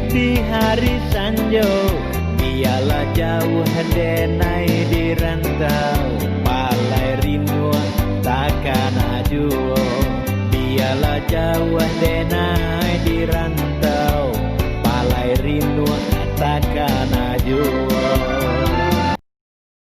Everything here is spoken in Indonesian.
di hari sanjo, biarlah jauh denai di rantau, palai rindu takkan ajuo. Biarlah jauh denai di rantau, palai rindu takkan ajuo.